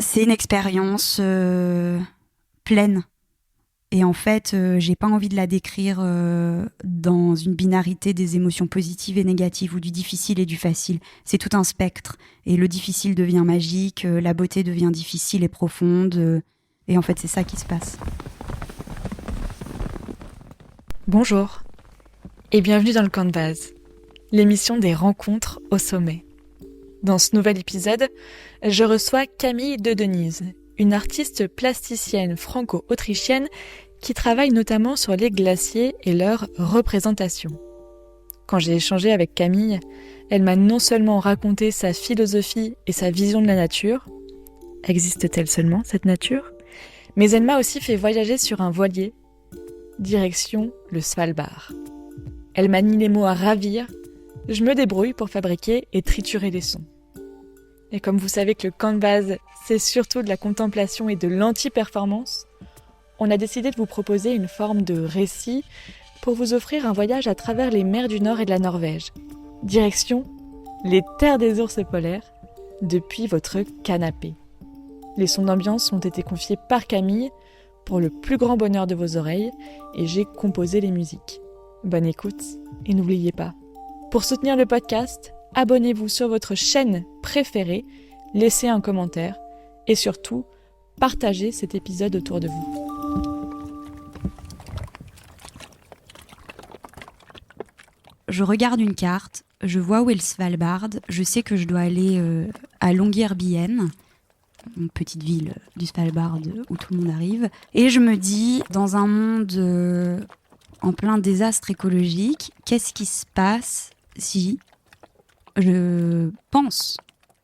C'est une expérience pleine. Et en fait, j'ai pas envie de la décrire dans une binarité des émotions positives et négatives ou du difficile et du facile. C'est tout un spectre. Et le difficile devient magique, la beauté devient difficile et profonde. Et en fait, c'est ça qui se passe. Bonjour et bienvenue dans le Canvas, l'émission des rencontres au sommet. Dans ce nouvel épisode, je reçois Camille de Denise, une artiste plasticienne franco-autrichienne qui travaille notamment sur les glaciers et leur représentation. Quand j'ai échangé avec Camille, elle m'a non seulement raconté sa philosophie et sa vision de la nature, existe-t-elle seulement cette nature ? Mais elle m'a aussi fait voyager sur un voilier, direction le Svalbard. Elle manie les mots à ravir, je me débrouille pour fabriquer et triturer les sons. Et comme vous savez que le Canvas, c'est surtout de la contemplation et de l'anti-performance, on a décidé de vous proposer une forme de récit pour vous offrir un voyage à travers les mers du Nord et de la Norvège. Direction les terres des ours polaires, depuis votre canapé. Les sons d'ambiance ont été confiés par Camille pour le plus grand bonheur de vos oreilles et j'ai composé les musiques. Bonne écoute et n'oubliez pas, pour soutenir le podcast, abonnez-vous sur votre chaîne préférée, laissez un commentaire et surtout, partagez cet épisode autour de vous. Je regarde une carte, je vois où est le Svalbard, je sais que je dois aller à Longyearbyen, une petite ville du Svalbard où tout le monde arrive. Et je me dis, dans un monde en plein désastre écologique, qu'est-ce qui se passe si je pense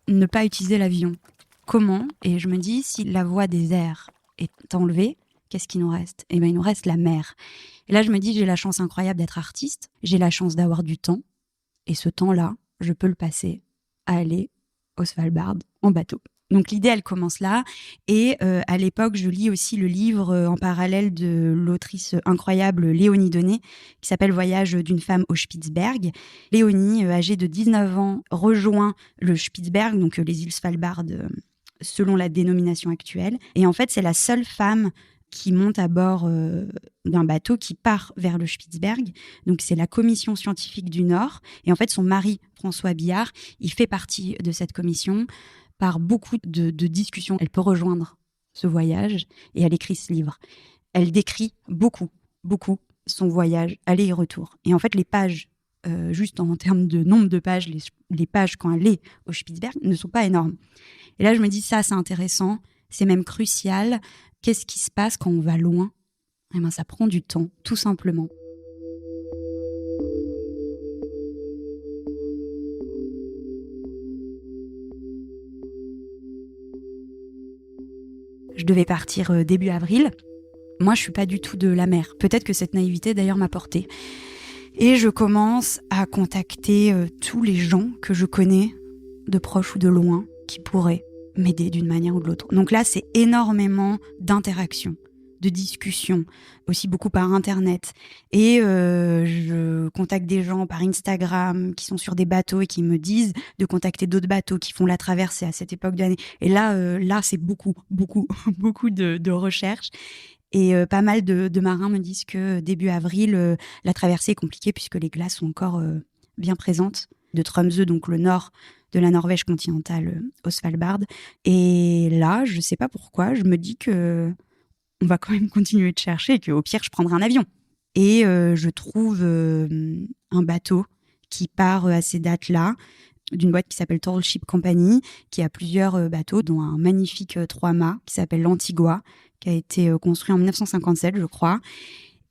ne pas utiliser l'avion ? Comment ? Et je me dis, si la voie des airs est enlevée, qu'est-ce qui nous reste ? Eh bien, il nous reste la mer. Et là, je me dis, j'ai la chance incroyable d'être artiste, j'ai la chance d'avoir du temps, et ce temps-là, je peux le passer à aller au Svalbard en bateau. Donc l'idée, elle commence là. Et à l'époque, je lis aussi le livre en parallèle de l'autrice incroyable Léonie Donné, qui s'appelle Voyage d'une femme au Spitzberg. Léonie, âgée de 19 ans, rejoint le Spitzberg, donc les îles Svalbard, selon la dénomination actuelle. Et en fait, c'est la seule femme qui monte à bord d'un bateau qui part vers le Spitzberg. Donc, c'est la commission scientifique du Nord. Et en fait, son mari, François Billard, il fait partie de cette commission. Par beaucoup de discussions, elle peut rejoindre ce voyage et elle écrit ce livre. Elle décrit beaucoup son voyage, aller et retour. Et en fait, les pages, juste en termes de nombre de pages, les pages quand elle est au Spitzberg ne sont pas énormes. Et là, je me dis, ça, c'est intéressant, c'est même crucial. Qu'est-ce qui se passe quand on va loin ? Eh ben, ça prend du temps, tout simplement. Je devais partir début avril. Moi, je suis pas du tout de la mer. Peut-être que cette naïveté, d'ailleurs, m'a portée. Et je commence à contacter tous les gens que je connais, de proche ou de loin, qui pourraient m'aider d'une manière ou de l'autre. Donc là, c'est énormément d'interactions, de discussions, aussi beaucoup par Internet. Et je contacte des gens par Instagram qui sont sur des bateaux et qui me disent de contacter d'autres bateaux qui font la traversée à cette époque de l'année. Et là, c'est beaucoup de recherches. Et pas mal de marins me disent que début avril, la traversée est compliquée puisque les glaces sont encore bien présentes. De Tromsø, donc le nord de la Norvège continentale, au Svalbard. Et là, je sais pas pourquoi, je me dis que on va quand même continuer de chercher et qu'au pire, je prendrai un avion. Et je trouve un bateau qui part à ces dates-là, d'une boîte qui s'appelle Tall Ship Company, qui a plusieurs bateaux, dont un magnifique 3-mâts qui s'appelle l'Antigua, qui a été construit en 1957, je crois.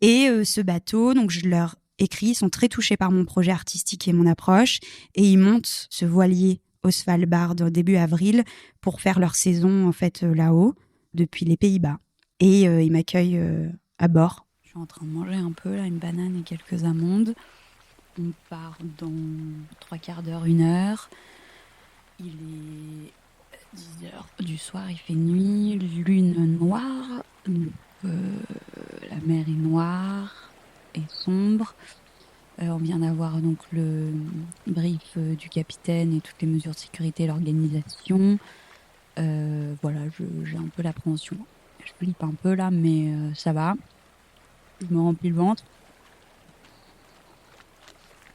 Et ce bateau, donc je leur écrit, ils sont très touchés par mon projet artistique et mon approche, et ils montent ce voilier au Svalbard début avril pour faire leur saison en fait là-haut, depuis les Pays-Bas. Et ils m'accueillent à bord. Je suis en train de manger un peu, là, une banane et quelques amandes. On part dans 3/4 d'heure, 1 heure. Il est 10 heures du soir, il fait nuit, lune noire. La mer est noire et sombre. On vient d'avoir donc le brief du capitaine et toutes les mesures de sécurité et l'organisation. Voilà, j'ai un peu l'appréhension. Je flippe un peu là, mais ça va. Je me remplis le ventre.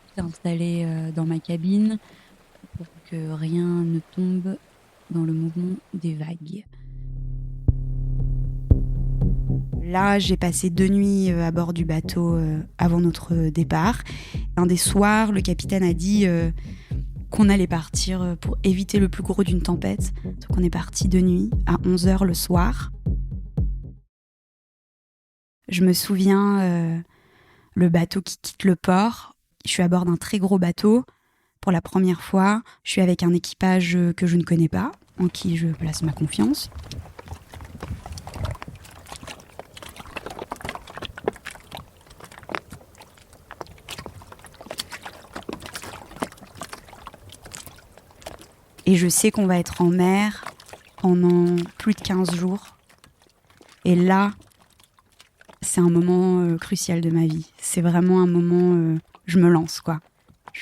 Je suis installée dans ma cabine pour que rien ne tombe dans le mouvement des vagues. Là, j'ai passé 2 nuits à bord du bateau avant notre départ. Un des soirs, le capitaine a dit qu'on allait partir pour éviter le plus gros d'une tempête. Donc on est parti de nuit à 11h le soir. Je me souviens, le bateau qui quitte le port. Je suis à bord d'un très gros bateau. Pour la première fois, je suis avec un équipage que je ne connais pas, en qui je place ma confiance. Et je sais qu'on va être en mer pendant plus de 15 jours. Et là, c'est un moment crucial de ma vie. C'est vraiment un moment, je me lance, quoi.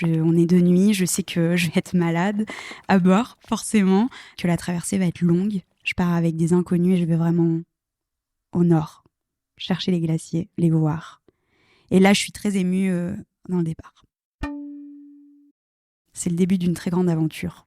On est de nuit, je sais que je vais être malade à bord, forcément, que la traversée va être longue. Je pars avec des inconnus et je vais vraiment au nord, chercher les glaciers, les voir. Et là, je suis très émue dans le départ. C'est le début d'une très grande aventure.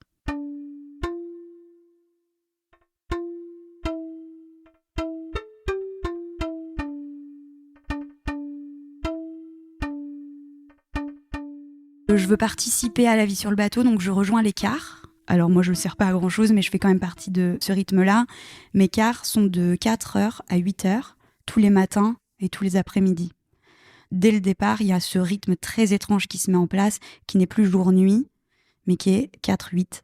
Je veux participer à la vie sur le bateau, donc je rejoins les cars. Alors moi, je ne sers pas à grand-chose, mais je fais quand même partie de ce rythme-là. Mes cars sont de 4h à 8h, tous les matins et tous les après-midi. Dès le départ, il y a ce rythme très étrange qui se met en place, qui n'est plus jour-nuit, mais qui est 4-8.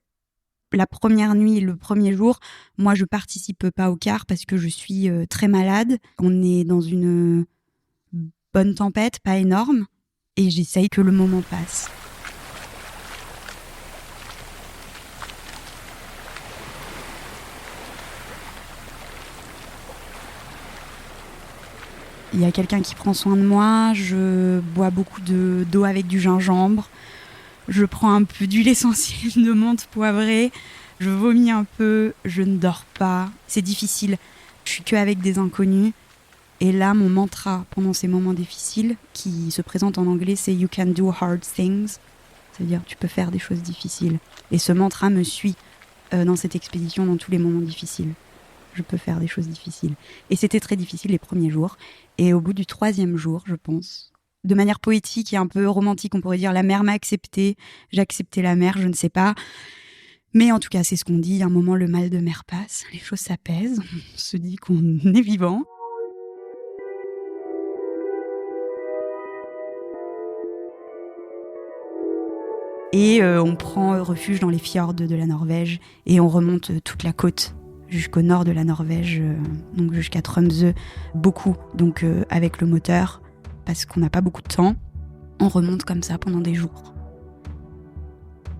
La première nuit, le premier jour, moi, je participe pas au car parce que je suis très malade. On est dans une bonne tempête, pas énorme, et j'essaye que le moment passe. Il y a quelqu'un qui prend soin de moi, je bois beaucoup d'eau avec du gingembre, je prends un peu d'huile essentielle de menthe poivrée, je vomis un peu, je ne dors pas, c'est difficile. Je suis qu'avec des inconnus. Et là, mon mantra pendant ces moments difficiles, qui se présente en anglais, c'est « You can do hard things ». C'est-à-dire, tu peux faire des choses difficiles. Et ce mantra me suit dans cette expédition, dans tous les moments difficiles. Je peux faire des choses difficiles. Et c'était très difficile les premiers jours. Et au bout du 3e jour, je pense, de manière poétique et un peu romantique, on pourrait dire, la mer m'a accepté, j'ai accepté la mer, je ne sais pas. Mais en tout cas, c'est ce qu'on dit, à un moment, le mal de mer passe, les choses s'apaisent, on se dit qu'on est vivant. Et on prend refuge dans les fjords de la Norvège et on remonte toute la côte jusqu'au nord de la Norvège, donc jusqu'à Tromsø, beaucoup, donc avec le moteur, parce qu'on n'a pas beaucoup de temps. On remonte comme ça pendant des jours.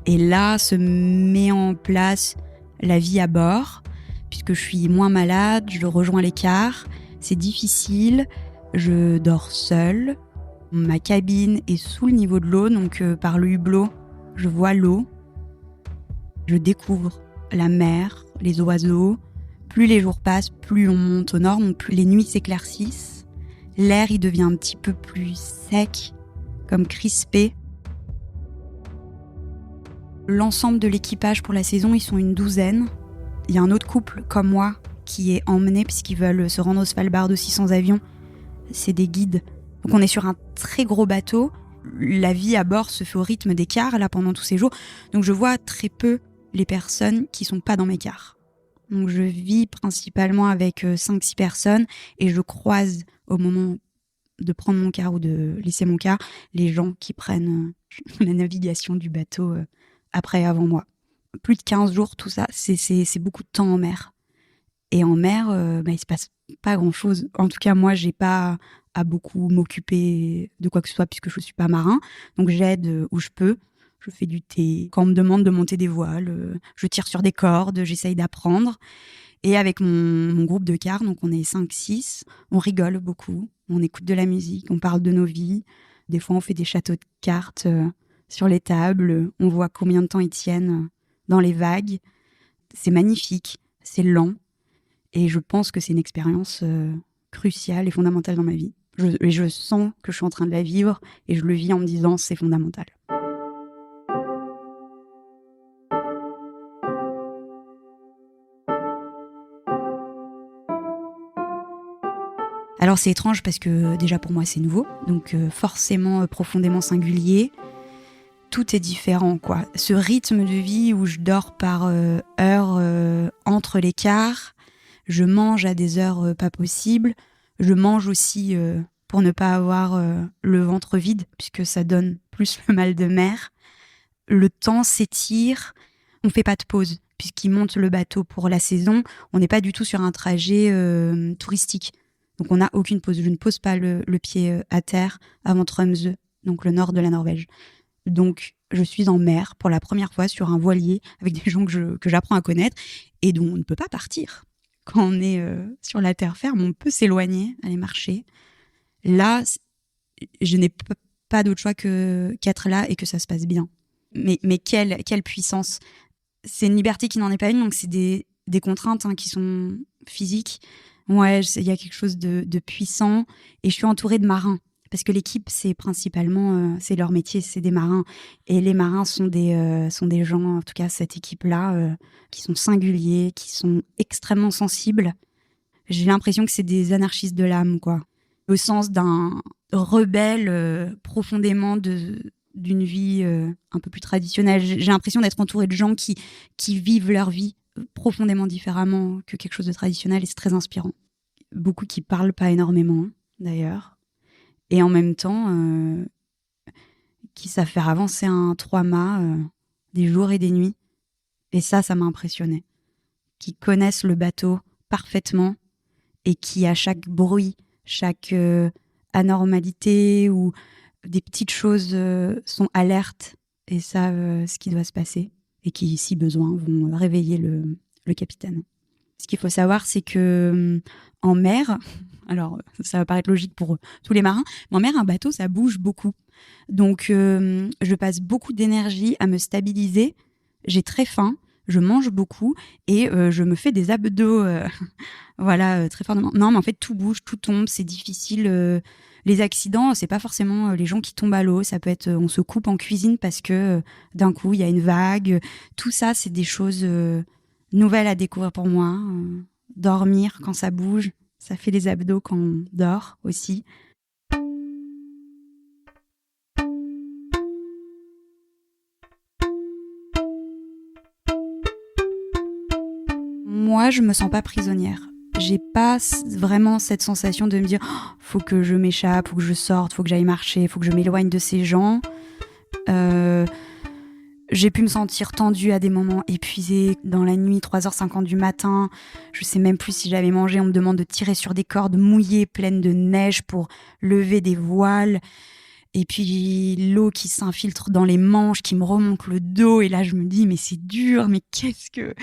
Et là se met en place la vie à bord, puisque je suis moins malade, je rejoins les cars, c'est difficile, je dors seule. Ma cabine est sous le niveau de l'eau, donc par le hublot, je vois l'eau, je découvre la mer, les oiseaux. Plus les jours passent, plus on monte au nord, donc plus les nuits s'éclaircissent. L'air, il devient un petit peu plus sec, comme crispé. L'ensemble de l'équipage pour la saison, ils sont une 12aine. Il y a un autre couple comme moi qui est emmené puisqu'ils veulent se rendre au Svalbard aussi sans avion. C'est des guides. Donc on est sur un très gros bateau. La vie à bord se fait au rythme des cars là pendant tous ces jours. Donc je vois très peu les personnes qui sont pas dans mes cars. Donc je vis principalement avec 5-6 personnes et je croise au moment de prendre mon car ou de laisser mon car les gens qui prennent la navigation du bateau après et avant moi. Plus de 15 jours, tout ça, c'est beaucoup de temps en mer. Et en mer, il se passe pas grand-chose. En tout cas, moi, j'ai pas à beaucoup m'occuper de quoi que ce soit puisque je suis pas marin. Donc j'aide où je peux. Je fais du thé. Quand on me demande de monter des voiles, je tire sur des cordes, j'essaye d'apprendre. Et avec mon groupe de car, donc on est 5-6, on rigole beaucoup, on écoute de la musique, on parle de nos vies. Des fois, on fait des châteaux de cartes sur les tables. On voit combien de temps ils tiennent dans les vagues. C'est magnifique. c'est lent, et je pense que c'est une expérience cruciale et fondamentale dans ma vie. Et je sens que je suis en train de la vivre, et je le vis en me disant c'est fondamental. Alors c'est étrange parce que déjà pour moi c'est nouveau, donc forcément profondément singulier. Tout est différent, quoi. Ce rythme de vie où je dors par heure entre les quarts, je mange à des heures pas possibles, je mange aussi pour ne pas avoir le ventre vide, puisque ça donne plus le mal de mer. Le temps s'étire, on fait pas de pause, puisqu'ils montent le bateau pour la saison, on n'est pas du tout sur un trajet touristique. Donc on n'a aucune pause. Je ne pose pas le pied à terre avant Tromsø, donc le nord de la Norvège. Donc je suis en mer pour la première fois sur un voilier avec des gens que j'apprends à connaître et dont on ne peut pas partir. Quand on est sur la terre ferme, on peut s'éloigner, aller marcher. Là, je n'ai pas d'autre choix qu'être là et que ça se passe bien. Mais quelle puissance! C'est une liberté qui n'en est pas une, donc c'est des contraintes qui sont physiques. Ouais, il y a quelque chose de puissant, et je suis entourée de marins parce que l'équipe, c'est principalement c'est leur métier, c'est des marins, et les marins sont des gens, en tout cas cette équipe-là, qui sont singuliers, qui sont extrêmement sensibles. J'ai l'impression que c'est des anarchistes de l'âme, quoi, au sens d'un rebelle profondément d'une vie un peu plus traditionnelle. J'ai l'impression d'être entourée de gens qui vivent leur vie profondément différemment que quelque chose de traditionnel, et c'est très inspirant. Beaucoup qui parlent pas énormément, d'ailleurs, et en même temps qui savent faire avancer un 3-mâts des jours et des nuits, et ça m'a impressionnée. Qui connaissent le bateau parfaitement et qui, à chaque bruit, chaque anormalité ou des petites choses, sont alertes et savent ce qui doit se passer, et qui, si besoin, vont réveiller le capitaine. Ce qu'il faut savoir, c'est que en mer, alors ça va paraître logique pour tous les marins, mais en mer, un bateau, ça bouge beaucoup. Donc je passe beaucoup d'énergie à me stabiliser, j'ai très faim, je mange beaucoup, et je me fais des abdos très fort. Non, mais en fait, tout bouge, tout tombe, c'est difficile. Les accidents, c'est pas forcément les gens qui tombent à l'eau, ça peut être on se coupe en cuisine parce que d'un coup, il y a une vague. Tout ça, c'est des choses nouvelles à découvrir pour moi. Dormir quand ça bouge, ça fait les abdos quand on dort aussi. Moi, je me sens pas prisonnière. J'ai pas vraiment cette sensation de me dire faut que je m'échappe, faut que je sorte, faut que j'aille marcher, faut que je m'éloigne de ces gens. J'ai pu me sentir tendue à des moments, épuisée dans la nuit, 3h50 du matin. Je sais même plus si j'avais mangé. On me demande de tirer sur des cordes mouillées, pleines de neige pour lever des voiles. Et puis l'eau qui s'infiltre dans les manches, qui me remonte le dos. Et là, je me dis, mais c'est dur, mais qu'est-ce que...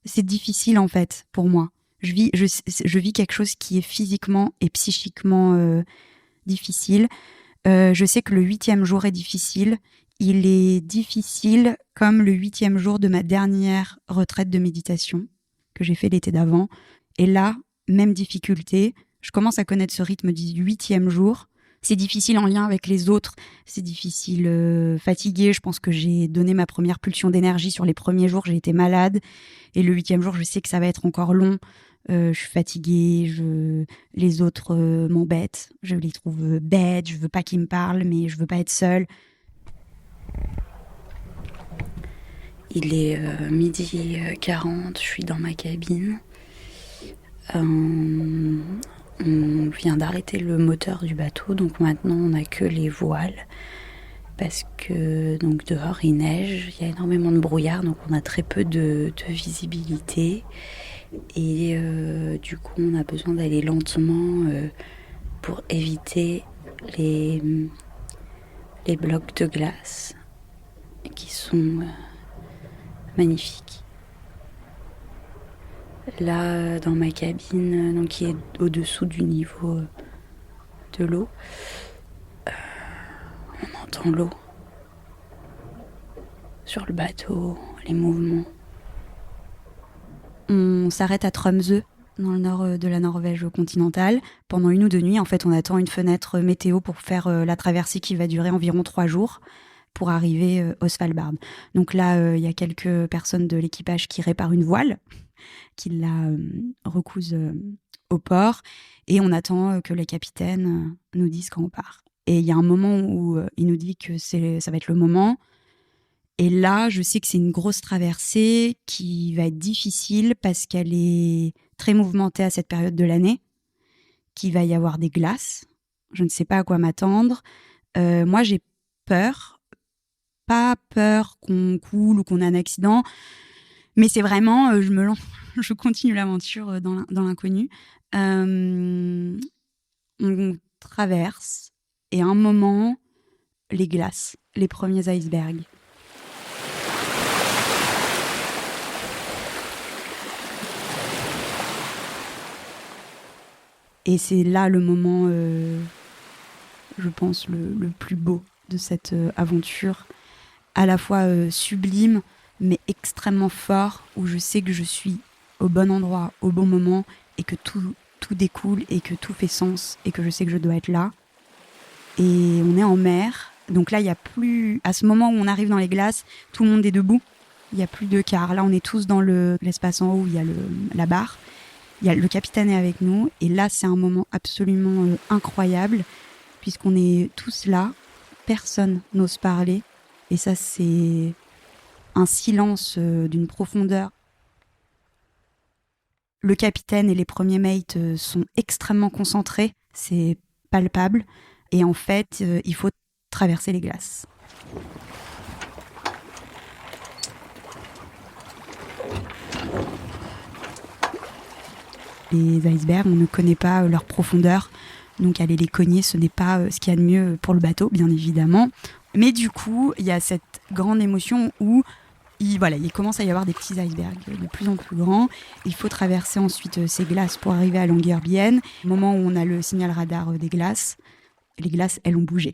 C'est difficile en fait pour moi. Je vis quelque chose qui est physiquement et psychiquement difficile. Je sais que le 8e jour est difficile. Il est difficile comme le 8e jour de ma dernière retraite de méditation que j'ai fait l'été d'avant. Et là, même difficulté. Je commence à connaître ce rythme du 8e jour. C'est difficile en lien avec les autres. C'est difficile, fatigué. Je pense que j'ai donné ma première pulsion d'énergie sur les premiers jours. J'ai été malade. Et le 8e jour, je sais que ça va être encore long. Je suis fatiguée. Les autres m'embêtent. Je les trouve bêtes. Je veux pas qu'ils me parlent, mais je veux pas être seule. Il est 12h40. Je suis dans ma cabine. On vient d'arrêter le moteur du bateau, donc maintenant on n'a que les voiles parce que donc dehors il neige, il y a énormément de brouillard, donc on a très peu de visibilité, et du coup on a besoin d'aller lentement pour éviter les blocs de glace qui sont magnifiques. Là, dans ma cabine, donc qui est au-dessous du niveau de l'eau, on entend l'eau sur le bateau, les mouvements. On s'arrête à Tromsø, dans le nord de la Norvège continentale. Pendant 1 ou 2 nuits, en fait, on attend une fenêtre météo pour faire la traversée qui va durer environ 3 jours pour arriver au Svalbard. Donc là, il y a quelques personnes de l'équipage qui réparent une voile, qui la recousent au port, et on attend que le capitaine nous dise quand on part. Et il y a un moment où il nous dit que ça va être le moment. Et là, je sais que c'est une grosse traversée qui va être difficile parce qu'elle est très mouvementée à cette période de l'année, qu'il va y avoir des glaces. Je ne sais pas à quoi m'attendre. Moi, j'ai peur. Pas peur qu'on coule ou qu'on ait un accident, mais c'est vraiment, je continue l'aventure dans l'inconnu. On traverse et à un moment, les glaces, les premiers icebergs. Et c'est là le moment, je pense, le plus beau de cette aventure. À la fois sublime, mais extrêmement fort, où je sais que je suis au bon endroit, au bon moment, et que tout découle, et que tout fait sens, et que je sais que je dois être là. Et on est en mer, donc là, il n'y a plus... À ce moment où on arrive dans les glaces, tout le monde est debout, il n'y a plus de quart. Là, on est tous dans l'espace en haut où il y a la barre. Le capitaine est avec nous, et là, c'est un moment absolument incroyable, puisqu'on est tous là, personne n'ose parler, et ça, c'est un silence d'une profondeur. Le capitaine et les premiers mates sont extrêmement concentrés, c'est palpable, et en fait, il faut traverser les glaces. Les icebergs, on ne connaît pas leur profondeur, donc aller les cogner, ce n'est pas ce qu'il y a de mieux pour le bateau, bien évidemment. Mais du coup, il y a cette grande émotion où il commence à y avoir des petits icebergs de plus en plus grands. Il faut traverser ensuite ces glaces pour arriver à Longyearbyen. Au moment où on a le signal radar des glaces, les glaces, elles ont bougé.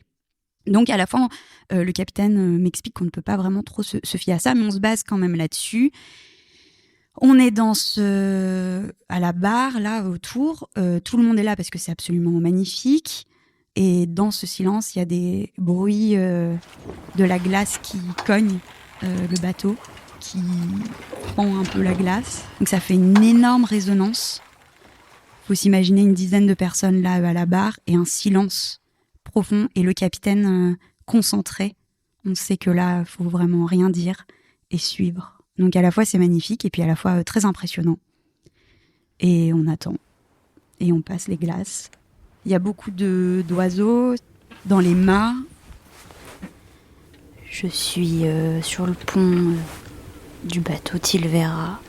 Donc à la fin, le capitaine m'explique qu'on ne peut pas vraiment trop se fier à ça, mais on se base quand même là-dessus. On est à la barre, là, autour. Tout le monde est là parce que c'est absolument magnifique. Et dans ce silence, il y a des bruits de la glace qui cogne le bateau, qui prend un peu la glace. Donc ça fait une énorme résonance. Il faut s'imaginer une dizaine de personnes là à la barre et un silence profond. Et le capitaine concentré. On sait que là, il faut vraiment rien dire et suivre. Donc à la fois c'est magnifique et puis à la fois très impressionnant. Et on attend. Et on passe les glaces. Il y a beaucoup d'oiseaux dans les mâts. Je suis sur le pont du bateau Tilvera.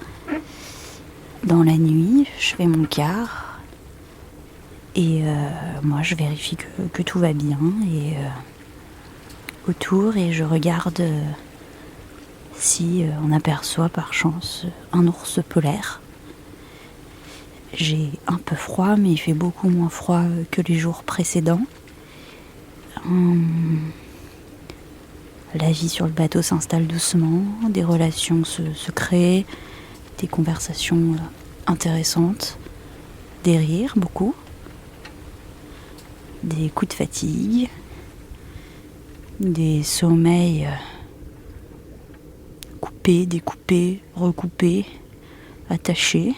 Dans la nuit, je fais mon quart. Et moi je vérifie que tout va bien. Et autour, et je regarde... si on aperçoit par chance un ours polaire. J'ai un peu froid, mais il fait beaucoup moins froid que les jours précédents. La vie sur le bateau s'installe doucement, des relations se créent, des conversations intéressantes, des rires, beaucoup, des coups de fatigue, des sommeils... coupé, découpé, recoupé, attaché.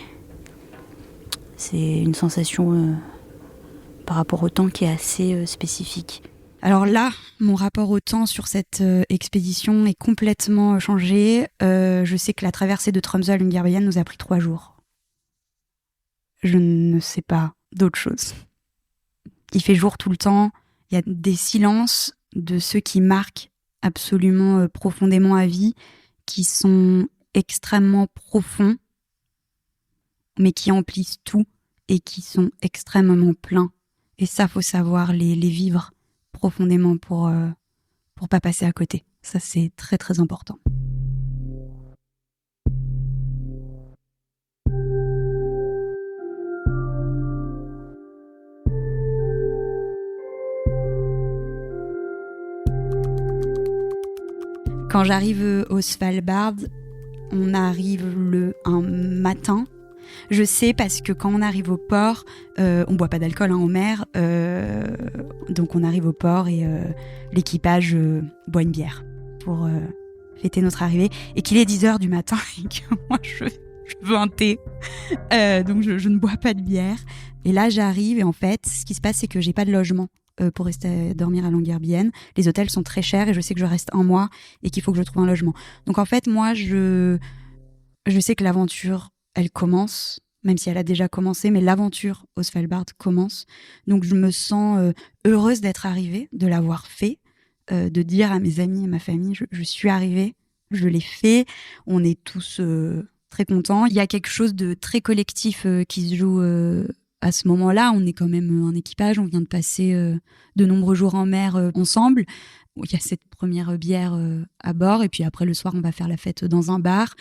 C'est une sensation par rapport au temps qui est assez spécifique. Alors là, mon rapport au temps sur cette expédition est complètement changé. Je sais que la traversée de Tromsø à Longyearbyen nous a pris 3 jours. Je ne sais pas d'autre chose. Il fait jour tout le temps. Il y a des silences de ceux qui marquent absolument profondément à vie, qui sont extrêmement profonds, mais qui emplissent tout et qui sont extrêmement pleins. Et ça, faut savoir les vivre profondément pour pas passer à côté. Ça, c'est très très important. Quand j'arrive au Svalbard, On arrive un matin. Je sais parce que quand on arrive au port, on boit pas d'alcool en mer, donc on arrive au port et l'équipage boit une bière pour fêter notre arrivée, et qu'il est 10h du matin et que moi je veux un thé, donc je ne bois pas de bière. Et là j'arrive et en fait ce qui se passe c'est que j'ai pas de logement pour rester dormir à Longyearbyen. Les hôtels sont très chers et je sais que je reste un mois et qu'il faut que je trouve un logement. Donc en fait moi je sais que l'aventure elle commence, même si elle a déjà commencé, mais l'aventure au Svalbard commence. Donc je me sens heureuse d'être arrivée, de l'avoir fait, de dire à mes amis et ma famille, je suis arrivée, je l'ai fait. On est tous très contents. Il y a quelque chose de très collectif qui se joue à ce moment-là. On est quand même un équipage, on vient de passer de nombreux jours en mer ensemble. Il y a cette première bière à bord, et puis après le soir, on va faire la fête dans un bar.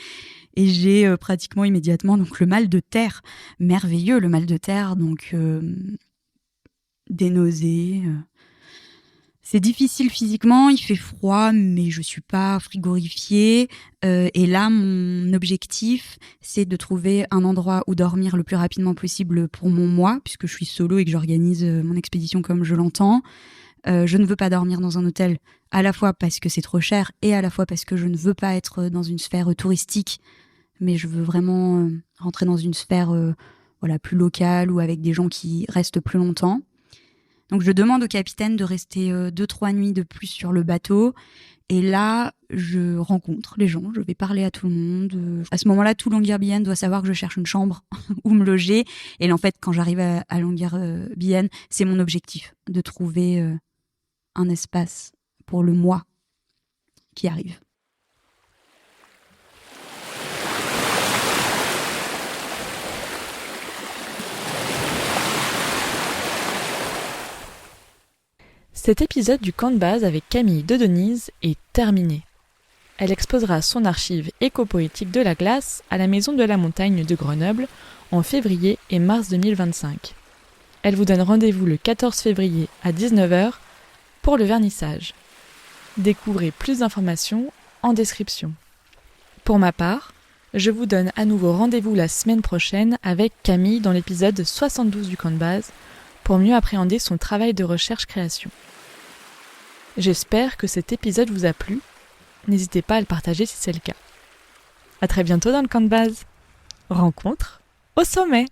Et j'ai pratiquement immédiatement donc le mal de terre, merveilleux le mal de terre, donc des nausées. C'est difficile physiquement, il fait froid, mais je suis pas frigorifiée. Et là, mon objectif, c'est de trouver un endroit où dormir le plus rapidement possible pour mon mois, puisque je suis solo et que j'organise mon expédition comme je l'entends. Je ne veux pas dormir dans un hôtel, à la fois parce que c'est trop cher et à la fois parce que je ne veux pas être dans une sphère touristique, mais je veux vraiment rentrer dans une sphère plus locale ou avec des gens qui restent plus longtemps. Donc je demande au capitaine de rester 2-3 nuits de plus sur le bateau. Et là, je rencontre les gens, je vais parler à tout le monde. À ce moment-là, tout Longyearbyen doit savoir que je cherche une chambre où me loger. Et là, en fait, quand j'arrive à Longyearbyen, c'est mon objectif de trouver un espace pour le mois qui arrive. Cet épisode du camp de base avec Camille de Denise est terminé. Elle exposera son archive éco-poétique de la glace à la Maison de la Montagne de Grenoble en février et mars 2025. Elle vous donne rendez-vous le 14 février à 19h pour le vernissage. Découvrez plus d'informations en description. Pour ma part, je vous donne à nouveau rendez-vous la semaine prochaine avec Camille dans l'épisode 72 du camp de base pour mieux appréhender son travail de recherche-création. J'espère que cet épisode vous a plu. N'hésitez pas à le partager si c'est le cas. À très bientôt dans le camp de base. Rencontre au sommet!